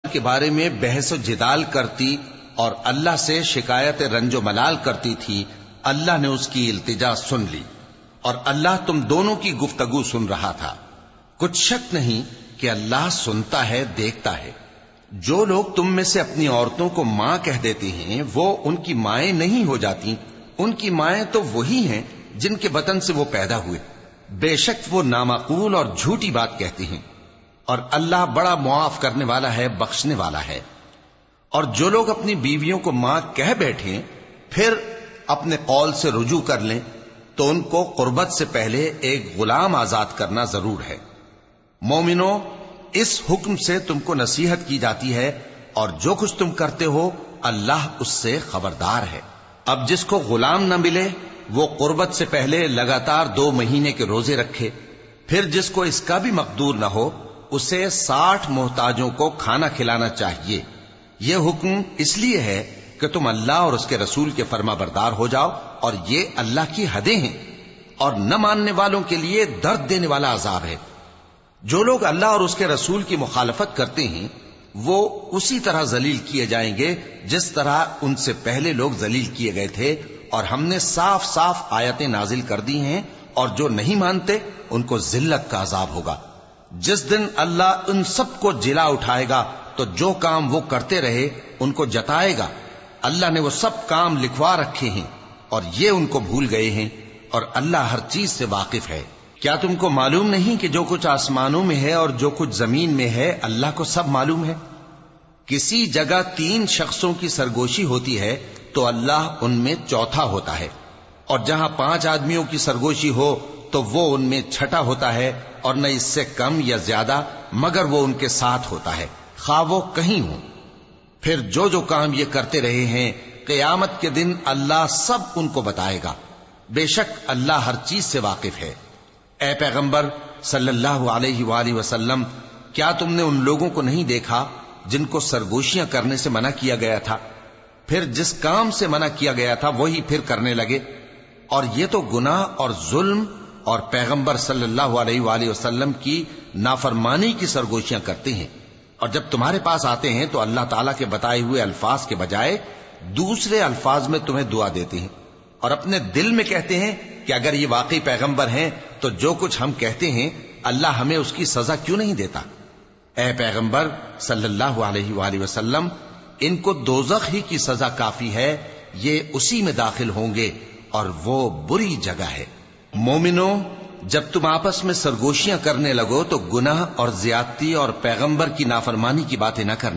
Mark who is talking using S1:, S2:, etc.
S1: کے بارے میں بحث و جدال کرتی اور اللہ سے شکایت رنج و ملال کرتی تھی، اللہ نے اس کی التجا سن لی اور اللہ تم دونوں کی گفتگو سن رہا تھا۔ کچھ شک نہیں کہ اللہ سنتا ہے، دیکھتا ہے۔ جو لوگ تم میں سے اپنی عورتوں کو ماں کہہ دیتے ہیں وہ ان کی مائیں نہیں ہو جاتی، ان کی مائیں تو وہی ہیں جن کے بطن سے وہ پیدا ہوئے۔ بے شک وہ نامعقول اور جھوٹی بات کہتے ہیں، اور اللہ بڑا معاف کرنے والا ہے، بخشنے والا ہے۔ اور جو لوگ اپنی بیویوں کو ماں کہہ بیٹھیں پھر اپنے قول سے رجوع کر لیں تو ان کو قربت سے پہلے ایک غلام آزاد کرنا ضرور ہے۔ مومنو، اس حکم سے تم کو نصیحت کی جاتی ہے اور جو کچھ تم کرتے ہو اللہ اس سے خبردار ہے۔ اب جس کو غلام نہ ملے وہ قربت سے پہلے لگاتار 2 مہینے کے روزے رکھے، پھر جس کو اس کا بھی مقدور نہ ہو اسے 60 محتاجوں کو کھانا کھلانا چاہیے۔ یہ حکم اس لیے ہے کہ تم اللہ اور اس کے رسول کے فرما بردار ہو جاؤ، اور یہ اللہ کی حدیں ہیں، اور نہ ماننے والوں کے لیے درد دینے والا عذاب ہے۔ جو لوگ اللہ اور اس کے رسول کی مخالفت کرتے ہیں وہ اسی طرح ذلیل کیے جائیں گے جس طرح ان سے پہلے لوگ ذلیل کیے گئے تھے، اور ہم نے صاف صاف آیتیں نازل کر دی ہیں، اور جو نہیں مانتے ان کو ذلت کا عذاب ہوگا۔ جس دن اللہ ان سب کو جلا اٹھائے گا تو جو کام وہ کرتے رہے ان کو جتائے گا۔ اللہ نے وہ سب کام لکھوا رکھے ہیں اور یہ ان کو بھول گئے ہیں، اور اللہ ہر چیز سے واقف ہے۔ کیا تم کو معلوم نہیں کہ جو کچھ آسمانوں میں ہے اور جو کچھ زمین میں ہے اللہ کو سب معلوم ہے؟ کسی جگہ 3 شخصوں کی سرگوشی ہوتی ہے تو اللہ ان میں چوتھا ہوتا ہے، اور جہاں 5 آدمیوں کی سرگوشی ہو تو وہ ان میں چھٹا ہوتا ہے، اور نہ اس سے کم یا زیادہ مگر وہ ان کے ساتھ ہوتا ہے، خواہ وہ کہیں ہوں۔ پھر جو جو کام یہ کرتے رہے ہیں قیامت کے دن اللہ سب ان کو بتائے گا۔ بے شک اللہ ہر چیز سے واقف ہے۔ اے پیغمبر صلی اللہ علیہ وآلہ وسلم، کیا تم نے ان لوگوں کو نہیں دیکھا جن کو سرگوشیاں کرنے سے منع کیا گیا تھا، پھر جس کام سے منع کیا گیا تھا وہی پھر کرنے لگے؟ اور یہ تو گناہ اور ظلم اور پیغمبر صلی اللہ علیہ وآلہ وسلم کی نافرمانی کی سرگوشیاں کرتے ہیں، اور جب تمہارے پاس آتے ہیں تو اللہ تعالیٰ کے بتائے ہوئے الفاظ کے بجائے دوسرے الفاظ میں تمہیں دعا دیتے ہیں، اور اپنے دل میں کہتے ہیں کہ اگر یہ واقعی پیغمبر ہیں تو جو کچھ ہم کہتے ہیں اللہ ہمیں اس کی سزا کیوں نہیں دیتا؟ اے پیغمبر صلی اللہ علیہ وآلہ وسلم، ان کو دوزخ ہی کی سزا کافی ہے، یہ اسی میں داخل ہوں گے اور وہ بری جگہ ہے۔ مومنو، جب تم آپس میں سرگوشیاں کرنے لگو تو گناہ اور زیادتی اور پیغمبر کی نافرمانی کی باتیں نہ کرنا۔